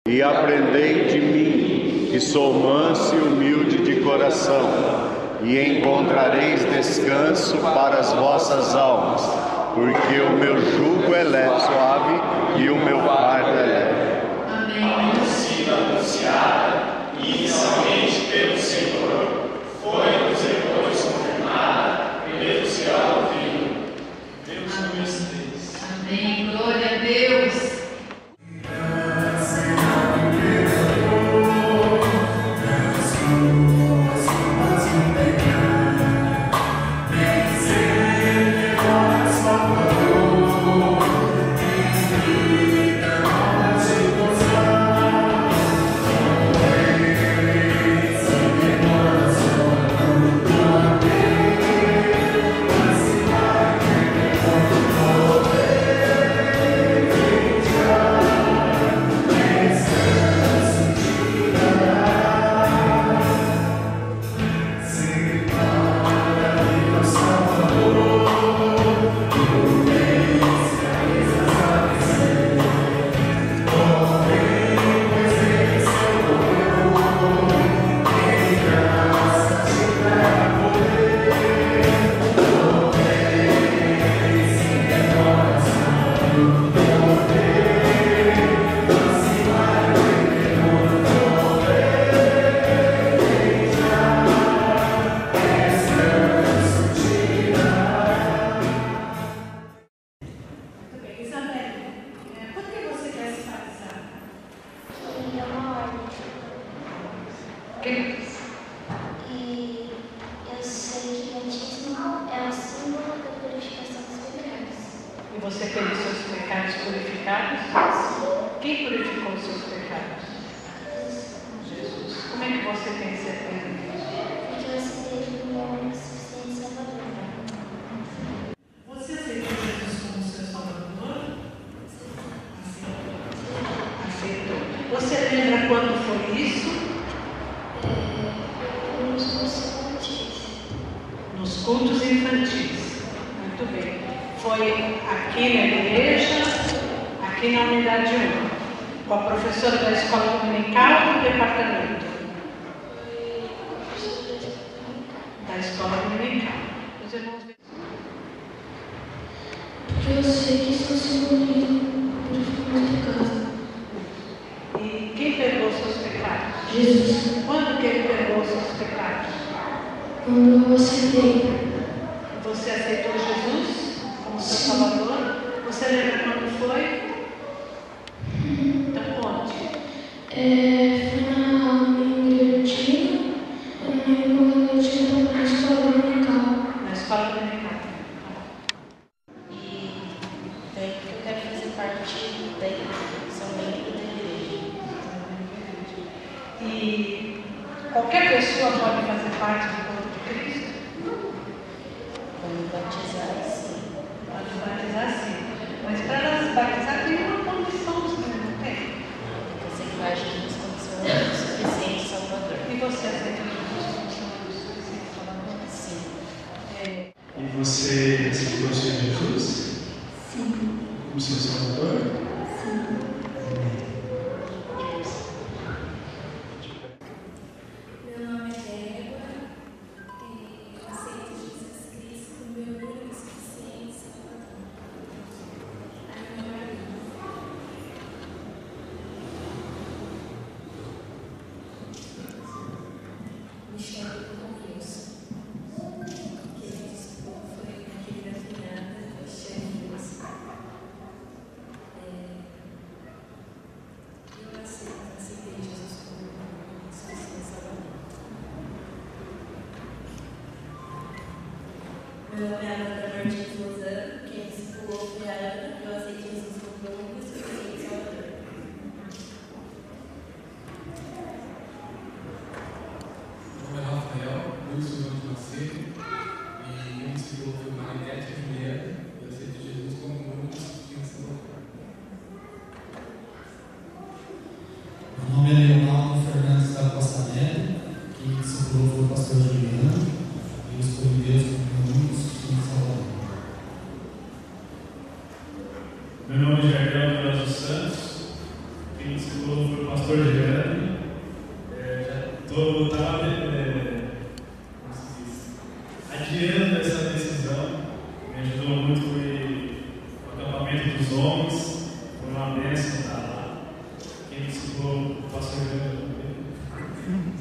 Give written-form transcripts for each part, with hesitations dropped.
e aprendei de mim, que sou manso e humilde de coração, e encontrareis descanso para as vossas almas, porque o meu jugo é leve, suave e o meu fardo é leve. Amém. A sido anunciada inicialmente pelo Senhor, foi-nos depois confirmada pelo seu ouvido. Deus nos Amém. Glória a Deus. E eu sei que o batismo é o símbolo da purificação dos pecados. E você teve seus pecados purificados? Quem purificou os seus pecados? Jesus. Como é que você tem certeza disso? Porque eu aceitei que ele é o meu suficiente Salvador. Você aceitou Jesus como seu Salvador? Aceitou. Você lembra quando foi isso? Nos cultos infantis. Muito bem. Foi aqui na igreja, aqui na unidade 1, com a professora da escola dominical do departamento. Da escola dominical. Os irmãos. Porque eu sei que estou sendo purificado meus pecados. E quem perdoou seus pecados? Jesus. Quando que ele perdoou seus pecados? Quando eu aceitei. Você aceitou Jesus como seu Salvador? Você lembra quando foi? Então conte. Foi na minha igreja antiga. Eu não lembro quando eu tinha na escola dominical. Na escola dominical. E daí que eu quero fazer parte da igreja, sou membro da igreja. E qualquer pessoa pode fazer parte do corpo de Cristo? Quando batizar, sim. Pode batizar sim. Mas para nós batizar tem uma condição, não tem? Porque eu sei que vai Jesus como seu suficiente Salvador. E você aceitou Jesus como seu suficiente Salvador? Sim. E você aceitou o Senhor Jesus? Sim. Como seu Salvador? Sim. Meu nome é Débora. Eu aceito Jesus Cristo como meu único suficiente Salvador. Amém. Me chamo Wilson. Que ele desculpa foi naquele da finada, eu chamo Wilson. Eu aceitei Jesus como suficiente Salvador. Meu nome é Amanda Martins Lozano. Quem discipulou foi a Ana. Eu aceito Jesus como meu único suficiente Salvador. Meu nome é Rafael, Wilson de Macedo, e quem discipulou foi Marinete Juliana, e eu aceito Jesus como meu único suficiente Salvador. Meu nome é Leonardo Fernandes da Costa Neto, quem discipulou foi o pastor Juliano, e eu escolhi Deus como meu único suficiente Salvador. pastor Gerando. Estava adiando essa decisão. Me ajudou muito foi o acampamento dos homens. Foi uma bênção estar lá. Quem ensinou o pastor Gerando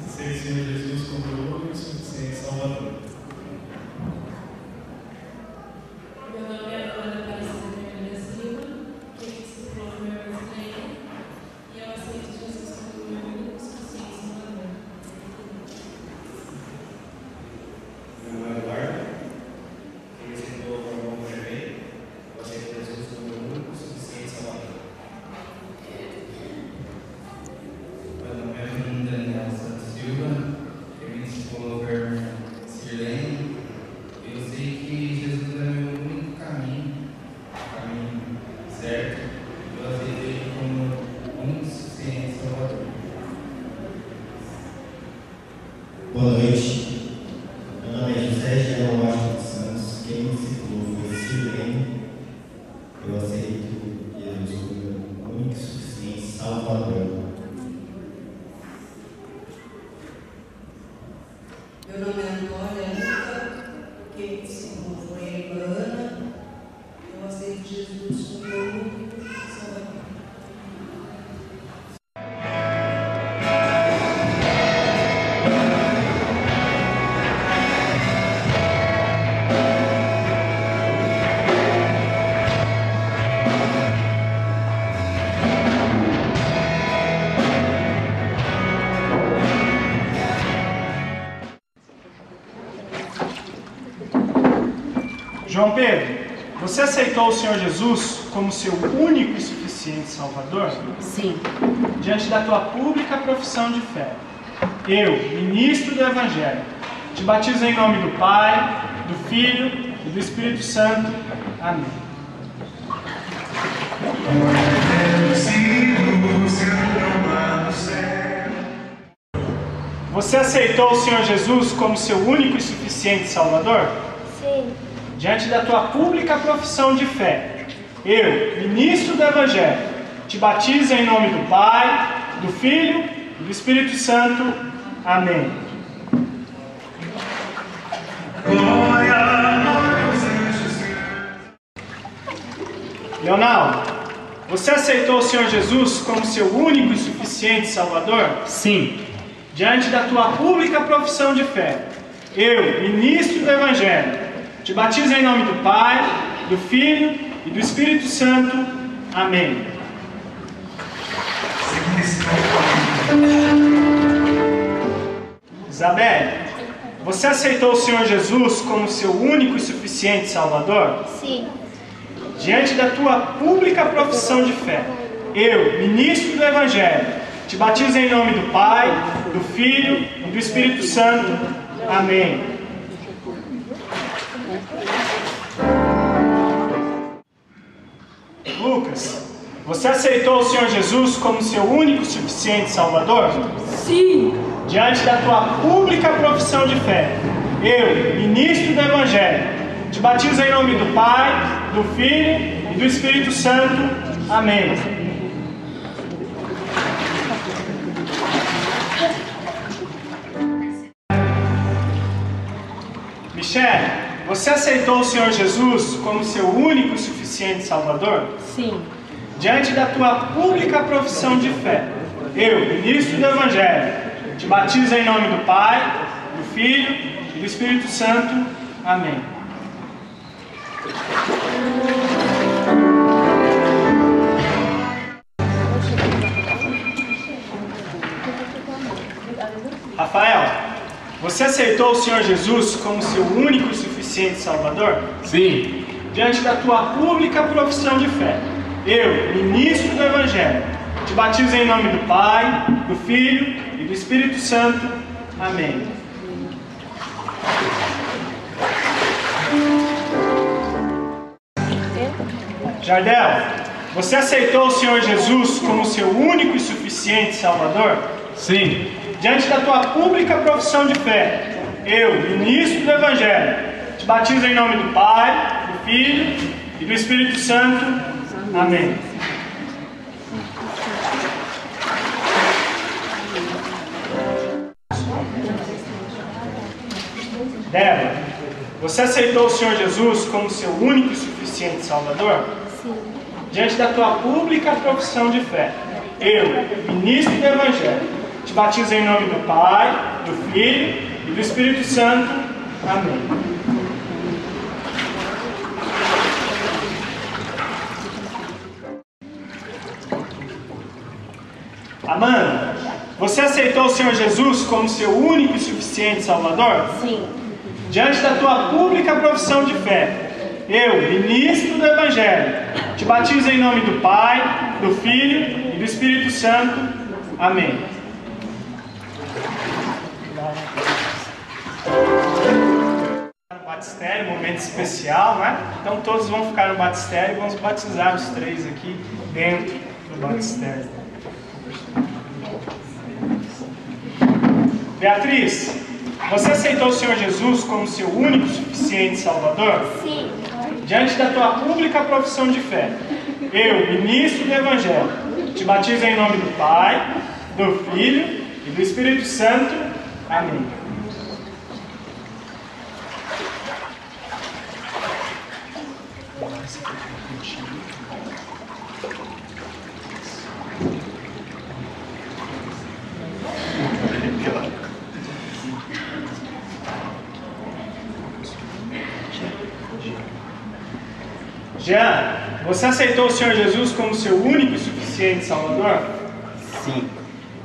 ser o Senhor Jesus como o único e suficiente Salvador. Meu nome é Ana Aparecida Silva, que se tornou meu brasileiro, e eu aceito Jesus como meu único e suficiente Salvador. Meu nome é Eduardo, que se tornou meu irmão também, eu aceito Jesus como meu único e suficiente Salvador. Meu nome é Daniel Santos Silva, que me ensinou a ver Sirlene. Eu sei que Jesus é meu único caminho, o caminho certo. Eu aceito Ele como único e suficiente Salvador. Boa noite. Meu nome é José Jean Washington Santos. Quem me discipulou foi Sirlene. Eu aceito Jesus como meu único e suficiente Salvador. Meu nome é Antônia Luca, quem me ensinou foi a irmã Ana. Eu aceito Jesus como meu único Salvador. João Pedro, você aceitou o Senhor Jesus como seu único e suficiente Salvador? Sim. Diante da tua pública profissão de fé, eu, ministro do Evangelho, te batizo em nome do Pai, do Filho e do Espírito Santo. Amém. Você aceitou o Senhor Jesus como seu único e suficiente Salvador? Sim. Diante da tua pública profissão de fé, eu, ministro do Evangelho, te batizo em nome do Pai, do Filho e do Espírito Santo. Amém. Leonardo, você aceitou o Senhor Jesus como seu único e suficiente Salvador? Sim. Diante da tua pública profissão de fé, eu, ministro do Evangelho, te batizo em nome do Pai, do Filho e do Espírito Santo. Amém. Isabelle, você aceitou o Senhor Jesus como seu único e suficiente Salvador? Sim. Diante da tua pública profissão de fé, eu, ministro do Evangelho, te batizo em nome do Pai, do Filho e do Espírito Santo. Amém. Lucas, você aceitou o Senhor Jesus como seu único e suficiente Salvador? Sim. Diante da tua pública profissão de fé, eu, ministro do Evangelho, te batizo em nome do Pai, do Filho e do Espírito Santo. Amém. Michele, você aceitou o Senhor Jesus como seu único e suficiente Salvador? Sim. Diante da tua pública profissão de fé, eu, ministro do Evangelho, te batizo em nome do Pai, do Filho e do Espírito Santo. Amém. Rafael, você aceitou o Senhor Jesus como seu único e suficiente Salvador? Sim. Diante da tua pública profissão de fé, eu, ministro do Evangelho, te batizo em nome do Pai, do Filho e do Espírito Santo. Amém. Jardel, você aceitou o Senhor Jesus como seu único e suficiente Salvador? Sim. Diante da tua pública profissão de fé, eu, ministro do Evangelho, te batizo em nome do Pai, do Filho e do Espírito Santo. Amém. Débora, você aceitou o Senhor Jesus como seu único e suficiente Salvador? Sim. Diante da tua pública profissão de fé, eu, ministro do Evangelho, te batizo em nome do Pai, do Filho e do Espírito Santo. Amém. Amanda, você aceitou o Senhor Jesus como seu único e suficiente Salvador? Sim. Diante da tua pública profissão de fé, eu, ministro do Evangelho, te batizo em nome do Pai, do Filho e do Espírito Santo. Amém. Batistério, momento especial, né? Então todos vão ficar no batistério e vamos batizar os três aqui dentro do batistério. Beatriz, você aceitou o Senhor Jesus como seu único e suficiente Salvador? Sim. Diante da tua pública profissão de fé, eu, ministro do Evangelho, te batizo em nome do Pai, do Filho e do Espírito Santo. Amém. Jean, você aceitou o Senhor Jesus como seu único e suficiente Salvador? Sim.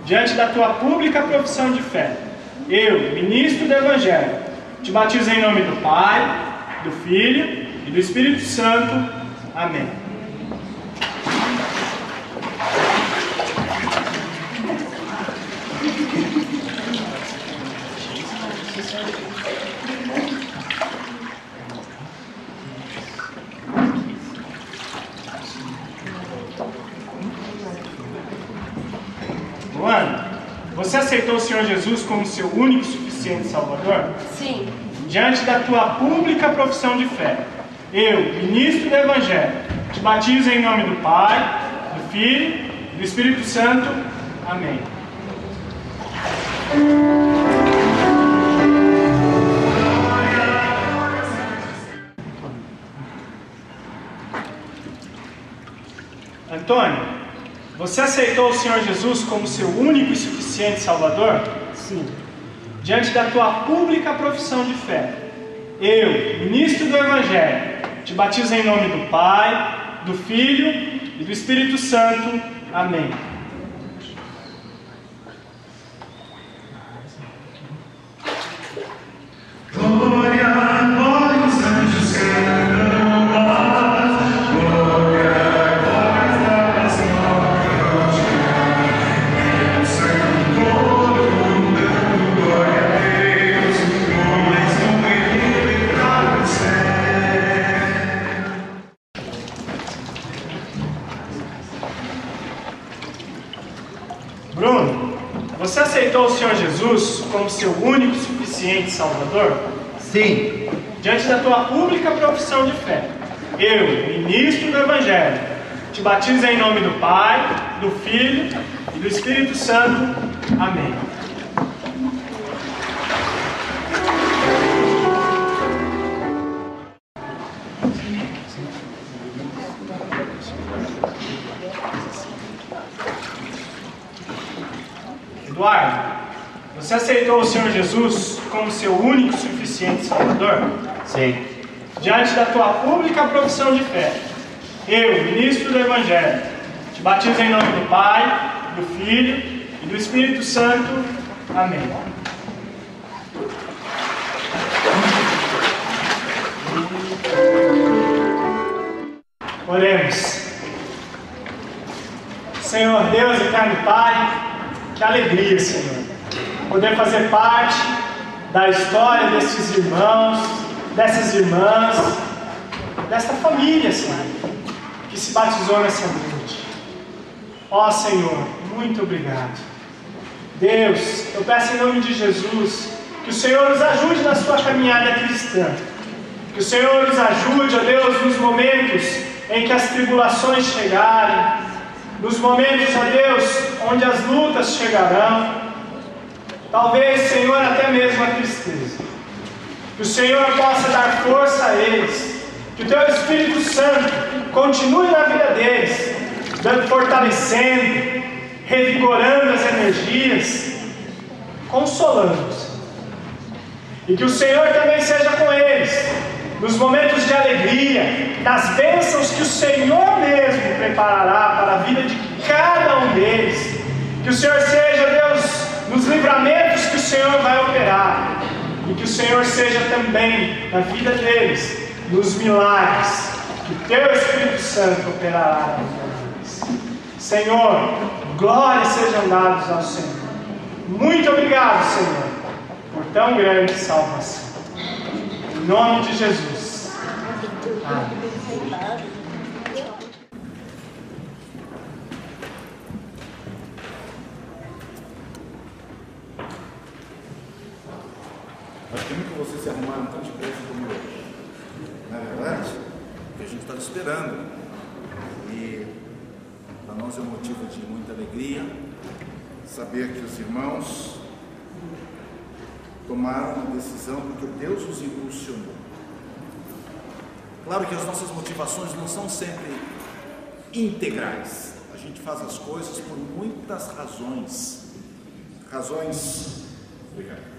Diante da tua pública profissão de fé, eu, ministro do Evangelho, te batizo em nome do Pai, do Filho e do Espírito Santo. Amém. Luana, você aceitou o Senhor Jesus como seu único e suficiente Salvador? Sim. Diante da tua pública profissão de fé, eu, ministro do Evangelho, te batizo em nome do Pai, do Filho e do Espírito Santo. Amém. Antônio, você aceitou o Senhor Jesus como seu único e suficiente Salvador? Sim. Diante da tua pública profissão de fé, eu, ministro do Evangelho, te batizo em nome do Pai, do Filho e do Espírito Santo. Amém. Glória, glória, os anjos cantam lá. Glória, glória das glórias. O santo coro dando glória a Deus. Homens com ele para o céu. Bruno, você aceitou o Senhor Jesus como seu único e suficiente Salvador? Sim. Diante da tua pública profissão de fé, eu, ministro do Evangelho, te batizo em nome do Pai, do Filho e do Espírito Santo. Amém. Eduardo, você aceitou o Senhor Jesus como seu único e suficiente Salvador? Sim. Diante da tua pública profissão de fé, eu, ministro do Evangelho, te batizo em nome do Pai, do Filho e do Espírito Santo. Amém. Oremos. Senhor Deus, eterno Pai, que alegria, Senhor, poder fazer parte da história desses irmãos, dessas irmãs, desta família, Senhor, que se batizou nessa noite. Ó Senhor, muito obrigado. Deus, eu peço em nome de Jesus que o Senhor nos ajude na sua caminhada cristã. Que o Senhor nos ajude, ó Deus, nos momentos em que as tribulações chegarem, nos momentos, ó Deus, onde as lutas chegarão, talvez, Senhor, até mesmo a tristeza. Que o Senhor possa dar força a eles. Que o Teu Espírito Santo continue na vida deles, fortalecendo, revigorando as energias, consolando-os. E que o Senhor também seja com eles, nos momentos de alegria, nas bênçãos que o Senhor mesmo preparará para a vida de cada um deles. Que o Senhor seja, Deus, nos livramentos que o Senhor vai operar. E que o Senhor seja também na vida deles, nos milagres que o Teu Espírito Santo operará na vida deles. Senhor, glórias sejam dadas ao Senhor. Muito obrigado, Senhor, por tão grande salvação. Em nome de Jesus. Amém. Mas como que vocês se arrumaram tão depressa como hoje? Não é verdade? Porque a gente estava esperando. E para nós é um motivo de muita alegria saber que os irmãos tomaram uma decisão porque Deus os impulsionou. Claro que as nossas motivações não são sempre integrais. A gente faz as coisas por muitas razões. Obrigado.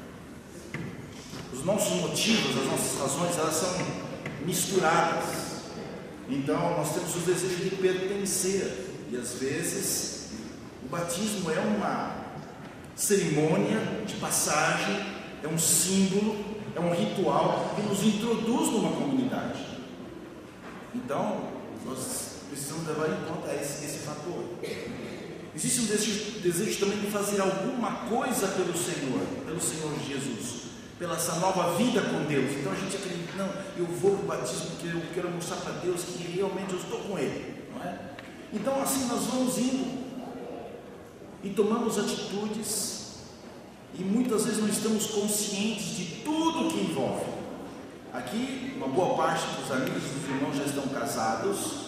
Os nossos motivos, as nossas razões, elas são misturadas. Então, nós temos o desejo de pertencer. E às vezes, o batismo é uma cerimônia de passagem, é um símbolo, é um ritual que nos introduz numa comunidade. Então, nós precisamos levar em conta esse fator. Existe um desejo também de fazer alguma coisa pelo Senhor Jesus, pela essa nova vida com Deus. Então a gente acredita, não, eu vou para o batismo porque eu quero mostrar para Deus que realmente eu estou com Ele, não é? Então assim nós vamos indo e tomamos atitudes e muitas vezes não estamos conscientes de tudo que envolve. Aqui uma boa parte dos amigos dos irmãos já estão casados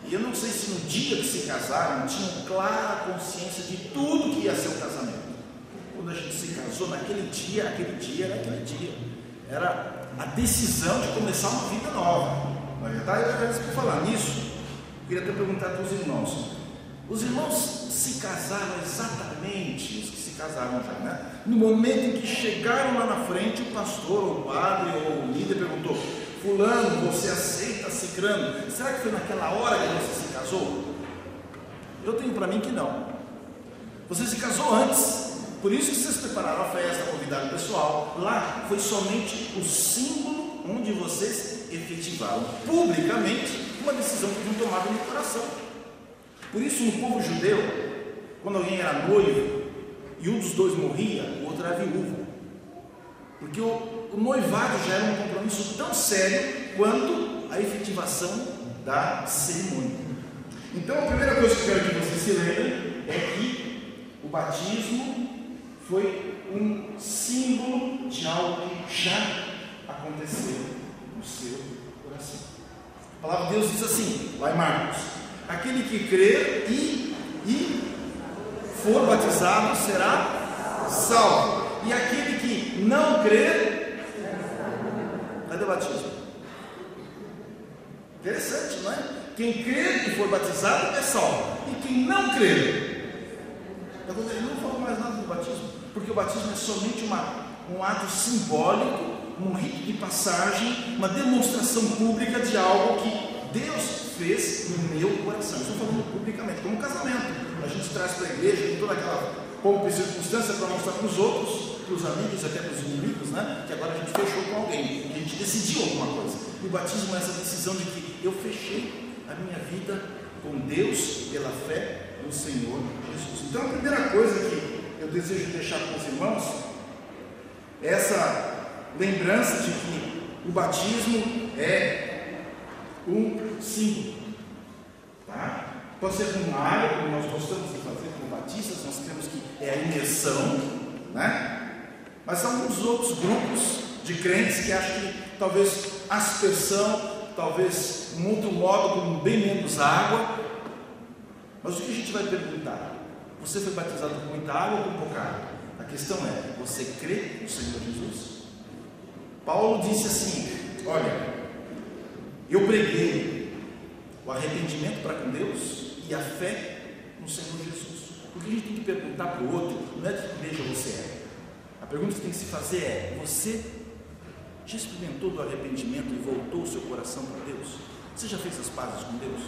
e eu não sei se no dia que se casaram tinham clara consciência de tudo que ia ser o casamento. Quando a gente se casou, naquele dia era aquele dia. Era a decisão de começar uma vida nova. Na verdade, por falar nisso, eu queria até perguntar para os irmãos. Os irmãos se casaram exatamente, os que se casaram já, né? No momento em que chegaram lá na frente, o pastor, ou o padre, ou o líder perguntou: fulano, você aceita cicrano? Será que foi naquela hora que você se casou? Eu tenho para mim que não. Você se casou antes. Por isso que vocês prepararam a festa, convidaram o pessoal. Lá foi somente o símbolo onde vocês efetivaram publicamente uma decisão que não tomavam no coração. Por isso no povo judeu, quando alguém era noivo e um dos dois morria, o outro era viúvo. Porque o noivado já era um compromisso tão sério quanto a efetivação da cerimônia. Então a primeira coisa que eu quero que vocês se lembrem é que o batismo foi um símbolo de algo que já aconteceu no seu coração. A palavra de Deus diz assim, lá em Marcos: aquele que crer e for batizado será salvo, e aquele que não crer, cadê o batismo? Interessante, não é? Quem crer e for batizado é salvo, e quem não crer, ele não falou mais nada do batismo, porque o batismo é somente um ato simbólico, um rito de passagem, uma demonstração pública de algo que Deus fez no meu coração. Estou falando publicamente, como um casamento. A gente traz para a igreja com toda aquela pompa e circunstância para mostrar para os outros, para os amigos, até para os inimigos, né? Que agora a gente fechou com alguém, que a gente decidiu alguma coisa. E o batismo é essa decisão de que eu fechei a minha vida com Deus pela fé no Senhor Jesus. Então a primeira coisa que eu desejo deixar com os irmãos é essa lembrança de que o batismo é um símbolo, tá? Pode ser com uma área, como nós gostamos de fazer como batistas, nós temos que é a imersão, né? Mas há alguns outros grupos de crentes que acham que talvez aspersão, talvez um outro modo com bem menos água. Mas o que a gente vai perguntar? Você foi batizado com muita água ou com pouca água? A questão é: você crê no Senhor Jesus? Paulo disse assim: olha, eu preguei o arrependimento para com Deus e a fé no Senhor Jesus. Porque a gente tem que perguntar para o outro, não é de que igreja você é. A pergunta que tem que se fazer é: você já experimentou do arrependimento e voltou o seu coração para Deus? Você já fez as pazes com Deus?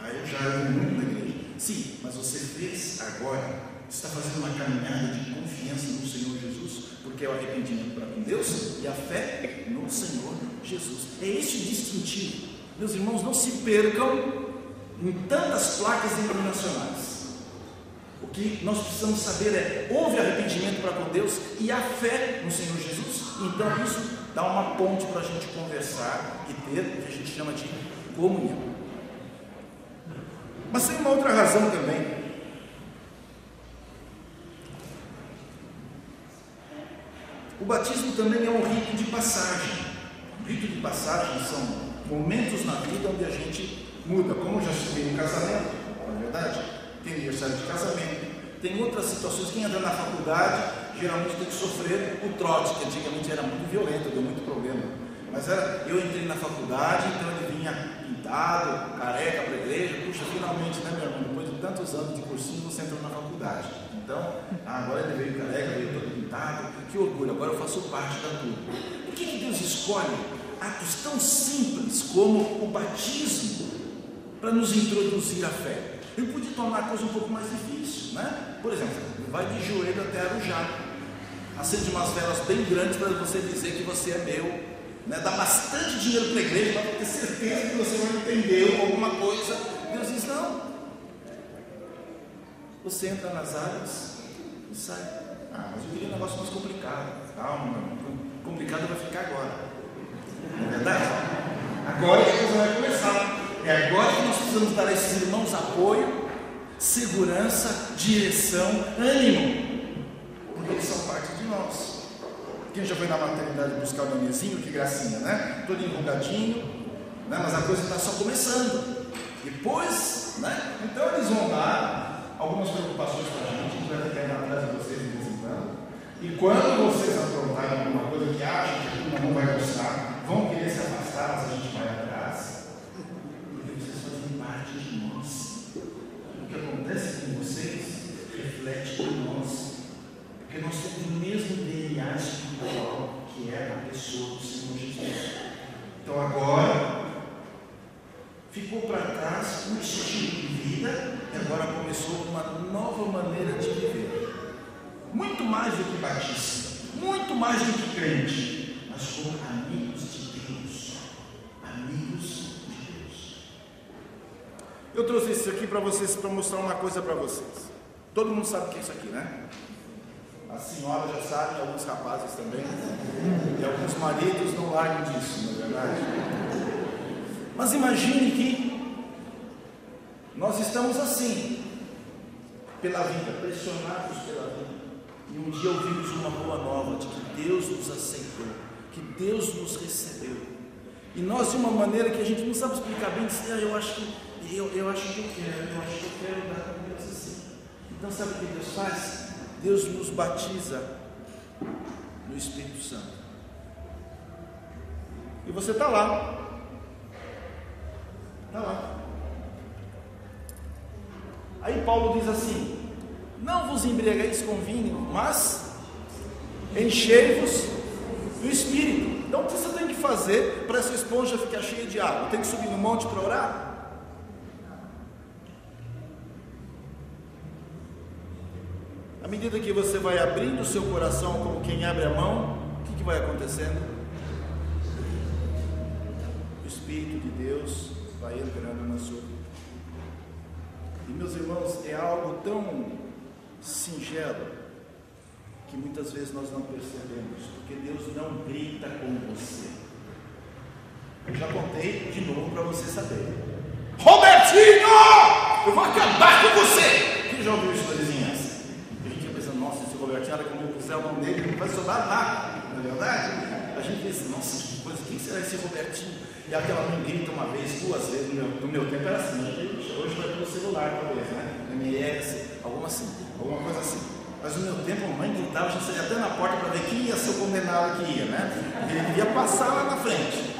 Eu já ando muito na igreja. Sim, mas você fez agora? Você está fazendo uma caminhada de confiança no Senhor Jesus, porque é o arrependimento para com Deus e a fé no Senhor Jesus. É esse o distintivo. Meus irmãos, não se percam em tantas placas denominacionais. O que nós precisamos saber é: houve arrependimento para com Deus e a fé no Senhor Jesus? Então isso dá uma ponte para a gente conversar e ter o que a gente chama de comunhão. Mas tem uma outra razão também. O batismo também é um rito de passagem. O rito de passagem são momentos na vida onde a gente muda. Como já se vê no casamento, não é verdade? Tem aniversário de casamento, tem outras situações. Quem entra na faculdade geralmente tem que sofrer o trote, que antigamente era muito violento, deu muito problema. Mas eu entrei na faculdade, então ele vinha pintado, careca para a igreja. Puxa, finalmente, né, meu irmão? Depois de tantos anos de cursinho, você entrou na faculdade. Então, agora ele veio careca, veio todo pintado. Que orgulho, agora eu faço parte da turma. Por que Deus escolhe atos tão simples como o batismo para nos introduzir à fé? Ele podia tornar a coisa um pouco mais difícil, né? Por exemplo, vai de joelho até Arujá, acende umas velas bem grandes para você dizer que você é meu, né? Dá bastante dinheiro para a igreja para ter certeza que você vai entender alguma coisa. Deus diz: não, você entra nas águas e sai. Mas eu queria um negócio mais complicado. Calma, meu irmão, complicado vai ficar agora, não é verdade? Agora que a coisa vai começar. É agora que nós precisamos dar a esses irmãos apoio, segurança, direção, ânimo, porque eles são parte de nós. Quem já foi na maternidade buscar o nenenzinho, que gracinha, né? Todo enrugadinho, né? Mas a coisa está só começando. Depois, né? Então eles vão dar algumas preocupações para a gente vai ficar indo atrás de vocês de vez em quando. E quando vocês aprontarem alguma coisa que acham que a turma não vai gostar, vão querer se afastar, mas a gente vai atrás. Parte de nós. O que acontece com vocês reflete em nós, porque nós temos o mesmo DNA espiritual que é a pessoa do Senhor Jesus. Então agora ficou para trás um estilo de vida e agora começou uma nova maneira de viver. Muito mais do que batista, muito mais do que crente, mas como amigos de Deus. Amigos de Deus. Eu trouxe isso aqui para vocês, para mostrar uma coisa para vocês. Todo mundo sabe o que é isso aqui, né? As senhoras já sabem, alguns rapazes também, e alguns maridos não largam disso, não é verdade? Mas imagine que nós estamos assim, pela vida, pressionados pela vida, e um dia ouvimos uma boa nova de que Deus nos aceitou, que Deus nos recebeu, e nós de uma maneira que a gente não sabe explicar bem, dizer: eu acho que eu quero dar com Deus assim. Então sabe o que Deus faz? Deus nos batiza no Espírito Santo. E você está lá. Está lá. Aí Paulo diz assim: não vos embriagueis com vinho, mas enchei-vos do Espírito. Então o que você tem que fazer para essa esponja ficar cheia de água? Tem que subir no monte para orar? À medida que você vai abrindo o seu coração como quem abre a mão, o que vai acontecendo? O Espírito de Deus vai entrando na sua vida. E meus irmãos, é algo tão singelo que muitas vezes nós não percebemos, porque Deus não grita com você. Eu já contei de novo para você saber: Robertinho, eu vou acabar com você! Quem já ouviu isso da vizinhança? Nossa, esse Robertinho, era como eu puser a mão nele, não vai sobrar nada, não é verdade? A gente pensa: nossa, que coisa, quem será esse Robertinho? E aquela mãe grita uma vez, duas vezes, no meu tempo era assim, hoje vai pelo celular talvez, né? MS, alguma coisa assim. Mas no meu tempo a mãe apitava, a gente saía até na porta para ver quem ia ser o condenado que ia, né? Ele devia passar lá na frente.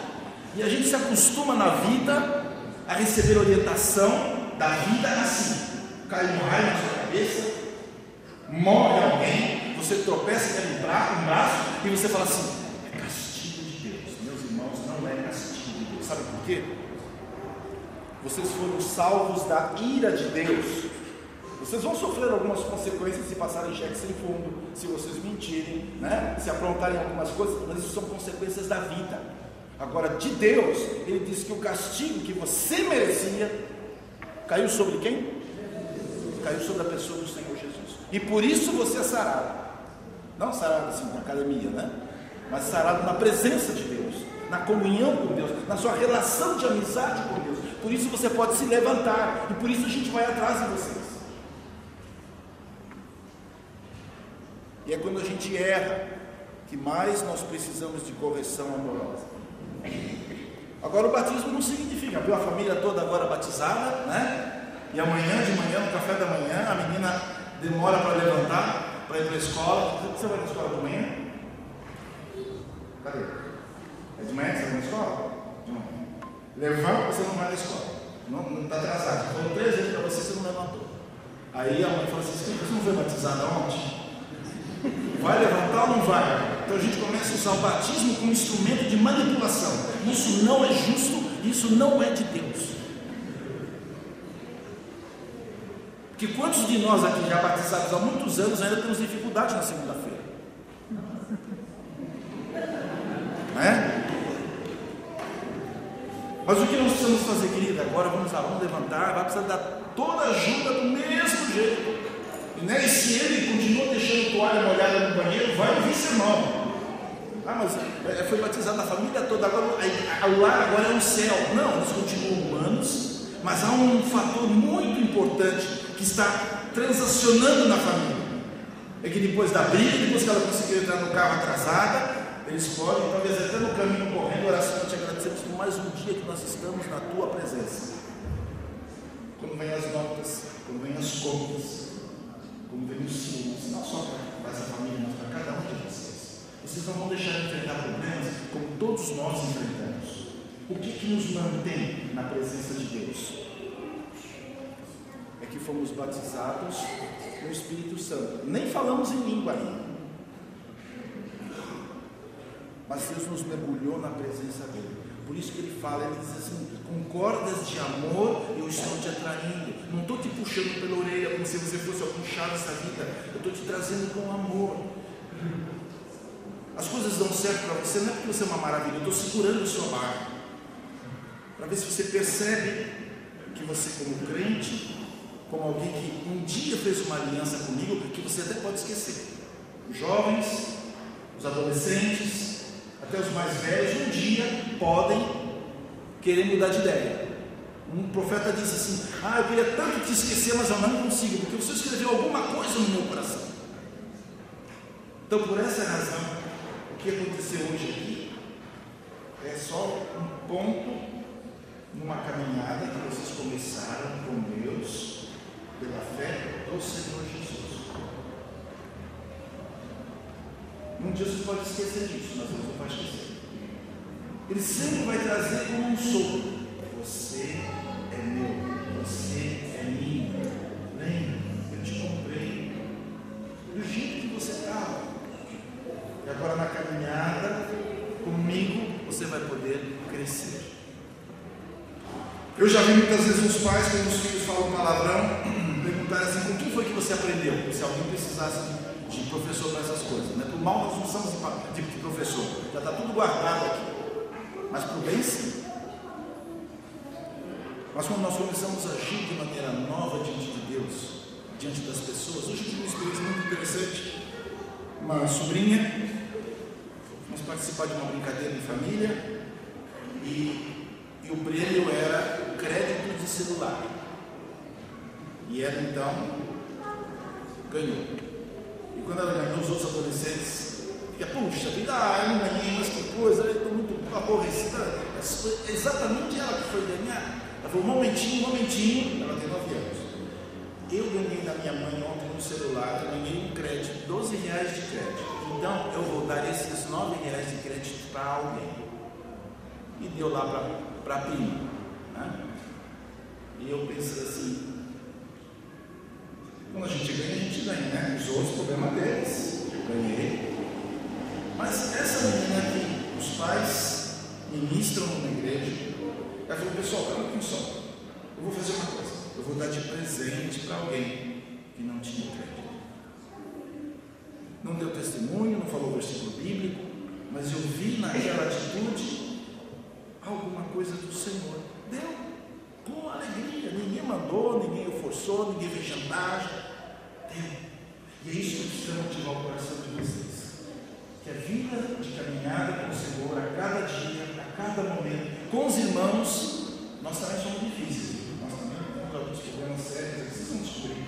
E a gente se acostuma na vida a receber orientação da vida assim. Cai um raio na sua cabeça, morre alguém, você tropeça e quebra um braço e você fala assim: é castigo de Deus. Meus irmãos, não é castigo de Deus. Sabe por quê? Vocês foram salvos da ira de Deus. Vocês vão sofrer algumas consequências se passarem cheque sem fundo, se vocês mentirem, né? Se aprontarem algumas coisas, mas isso são consequências da vida. Agora, de Deus, Ele disse que o castigo que você merecia caiu sobre quem? Caiu sobre a pessoa do Senhor Jesus. E por isso você é sarado. Não sarado assim na academia, né? Mas sarado na presença de Deus, na comunhão com Deus, na sua relação de amizade com Deus. Por isso você pode se levantar. E por isso a gente vai atrás de vocês. E é quando a gente erra que mais nós precisamos de correção amorosa. Agora, o batismo não significa, viu a família toda agora batizada, né? E amanhã de manhã, no café da manhã, a menina demora para levantar, para ir para a escola. Você vai na escola de manhã? Cadê? É de manhã que você vai na escola? De manhã. Levanta, você não vai na escola. Não está atrasado. Falou 3 vezes para você não levantou. Aí a mãe fala assim: você não foi batizada ontem? Vai levantar ou não vai? Então a gente começa a usar o batismo como instrumento de manipulação. Isso não é justo, isso não é de Deus. Porque quantos de nós aqui já batizados há muitos anos ainda temos dificuldade na segunda-feira? Não é? Mas o que nós precisamos fazer, querida? Agora vamos lá, vamos levantar, vai precisar dar toda a ajuda do mesmo jeito. E se ele continua deixando toalha molhada no banheiro, vai ouvir sermão. Ah, mas foi batizado a família toda, agora o lar agora é um céu. Não, eles continuam humanos, mas há um fator muito importante que está transacionando na família. É que depois da briga, depois que ela conseguiu entrar no carro atrasada, eles podem, talvez até no caminho correndo, oração, te agradecemos por mais um dia que nós estamos na tua presença. Quando vem as notas, quando vem as contas, como vem os ciúmes, não só para essa família, mas para cada um de vocês. Vocês não vão deixar de enfrentar problemas como todos nós enfrentamos. O que nos mantém na presença de Deus? É que fomos batizados no Espírito Santo. Nem falamos em língua ainda. Mas Deus nos mergulhou na presença dEle. Por isso que Ele fala, Ele diz assim: com cordas de amor eu estou te atraindo. Não estou te puxando pela orelha como se você fosse algum chá dessa vida. Eu estou te trazendo com amor. As coisas dão certo para você, não é porque você é uma maravilha. Eu estou segurando a sua barra, para ver se você percebe que você, como crente, como alguém que um dia fez uma aliança comigo, que você até pode esquecer. Os jovens, os adolescentes, até os mais velhos, um dia podem querer mudar de ideia. Um profeta disse assim: eu queria tanto te esquecer, mas eu não consigo, porque você escreveu alguma coisa no meu coração. Então, por essa razão, o que aconteceu hoje aqui é só um ponto numa caminhada que vocês começaram com Deus pela fé do Senhor Jesus. Um dia você pode esquecer disso, mas Deus não vai esquecer. Ele sempre vai trazer como um sopro: você é meu, você é minha. Lembra, eu te comprei do jeito que você estava. E agora na caminhada comigo você vai poder crescer. Eu já vi muitas vezes os pais, quando os filhos falam palavrão, perguntarem assim: com quem foi que você aprendeu? Se alguém precisasse de professor para essas coisas, né? Por mal nós não somos tipo de professor, já está tudo guardado aqui, mas por bem sim. Mas quando nós começamos a agir de maneira nova diante de Deus, diante das pessoas, hoje eu tive uma experiência muito interessante. Uma sobrinha, vamos participar de uma brincadeira de família, e o prêmio era crédito de celular, e ela então ganhou. E quando ela ganhou, os outros adolescentes ficam: puxa vida, eu não ganhei, mas que coisa, eu estou muito aborrecida. Foi exatamente ela que foi ganhar. Ela falou: um momentinho, ela tem 9 anos. Eu ganhei da minha mãe ontem no celular, eu ganhei um crédito de R$12 reais de crédito. Então eu vou dar esses 9 reais de crédito para alguém. E deu lá para a prima, né? E eu pensei assim, quando a gente ganha, né? Os outros, problema deles. Eu ganhei. Mas essa menina aqui, os pais ministram numa igreja, ela falou, pessoal, calma aqui só. Eu vou fazer uma coisa, eu vou dar de presente para alguém que não tinha crédito. Não deu testemunho, não falou versículo bíblico, mas eu vi naquela atitude alguma coisa do Senhor. Deu com alegria, ninguém mandou, ninguém o forçou, ninguém fez chantagem. Deu. E é isso que precisa motivar o coração de vocês. Que a vida de caminhada com o Senhor, a cada dia, a cada momento, com os irmãos, nós também somos difíceis. Nós também temos alguns problemas sérios, vocês vão descobrir.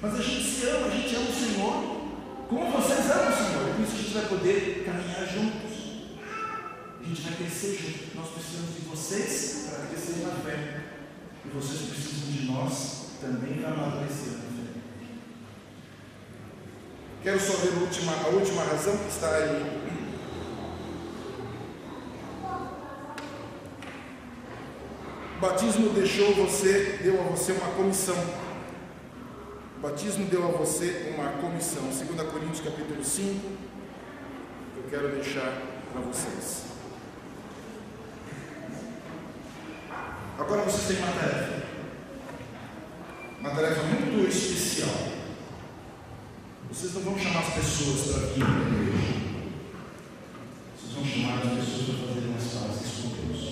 Mas a gente se ama, a gente ama o Senhor. Como vocês amam o Senhor, por isso a gente vai poder caminhar juntos. A gente vai crescer juntos. Nós precisamos de vocês para crescer na fé. E vocês precisam de nós também para amadurecer na fé. Quero só ver a última razão que está aí. O batismo deu a você uma comissão. O batismo deu a você uma comissão. 2 Coríntios capítulo 5, eu quero deixar para vocês. Agora vocês têm uma tarefa. Uma tarefa muito especial. Vocês não vão chamar as pessoas para vir para a igreja. Vocês vão chamar as pessoas para fazerem as pazes com Deus.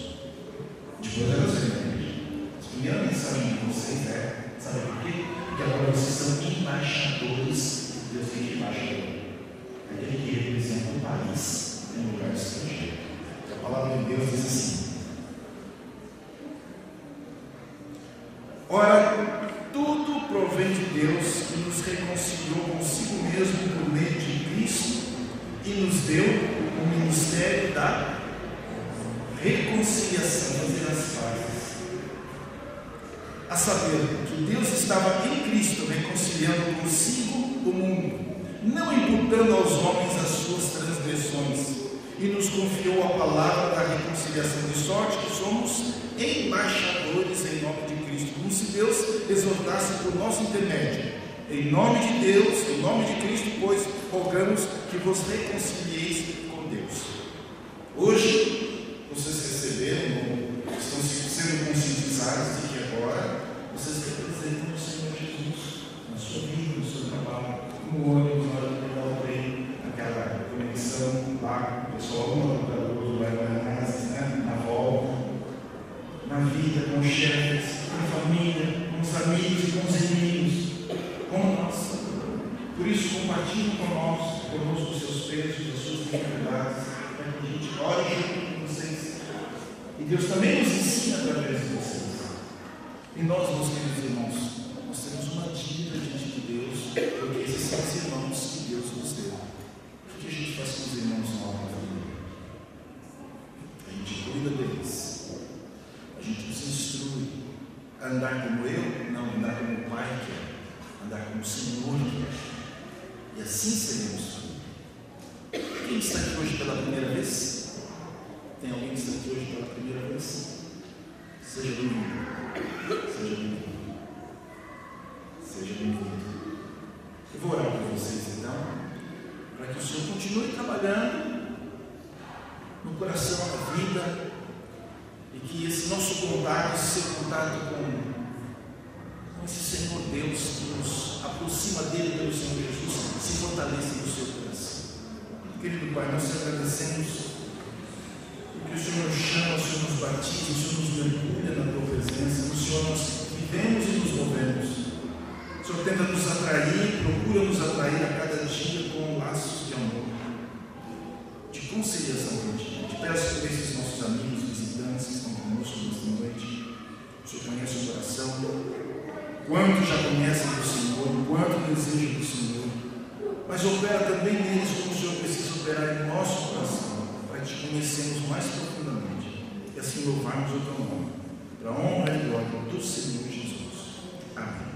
Depois elas vêm na igreja. A primeira mensagem de vocês é, sabe por quê? Porque agora vocês são embaixadores. Deus tem embaixador. Aquele que representa o país em um lugar estrangeiro. A palavra de Deus diz assim: ora, tudo provém de Deus, que nos reconciliou consigo mesmo por meio de Cristo e nos deu o ministério da reconciliação, fazer as pazes. A saber, que Deus estava em Cristo reconciliando consigo o mundo, não imputando aos homens as suas transgressões, e nos confiou a palavra da reconciliação, de sorte que somos embaixadores em nome de Cristo, como se Deus exortasse por nosso intermédio. Em nome de Deus, em nome de Cristo, pois rogamos que vos reconcilieis com Deus. Hoje, vocês receberam, estão sendo conscientizados de que agora vocês representam o Senhor Jesus na sua vida, no seu trabalho, no ônibus, na hora de pegar o trem, naquela conexão lá, o pessoal no computador, na volta, na vida, com os chefes, com a família, com os amigos e com os inimigos, como nós. Por isso, compartilhem conosco os seus pesos, as suas dificuldades, para que a gente ore junto com vocês. E Deus também nos ensina através de vocês. E nós, meus queridos irmãos, nós temos uma dívida diante de Deus, porque esses são os irmãos que Deus nos deu. O que a gente faz com os irmãos na nossa família? A gente cuida deles. A gente os instrui a andar como eu, não andar como o Pai quer, andar como o Senhor quer. E assim seremos. Quem está aqui hoje pela primeira vez? Tem alguém que está aqui hoje pela primeira vez? Seja bem-vindo. Seja bem-vindo. Seja bem-vindo. Eu vou orar por vocês então, para que o Senhor continue trabalhando no coração, na vida, e que esse nosso contato, esse seu contato com esse Senhor Deus que nos aproxima dele, pelo Senhor Jesus, se fortaleça no seu coração. Querido Pai, nós te agradecemos porque o Senhor nos chama, o Senhor nos batiza, o Senhor nos mergulha na tua presença, o Senhor nós vivemos e nos movemos. O Senhor tenta nos atrair, procura nos atrair a cada dia com laços de amor, de conciliação contigo. Te peço por esses nossos amigos, visitantes que estão conosco nesta noite. O Senhor conhece o coração, quanto já conhecem do Senhor, quanto desejam do Senhor, mas opera também neles como o Senhor precisa operar em nosso coração, para te conhecermos mais profundamente e assim louvarmos o teu nome, para a honra e glória do Senhor Jesus. Amém.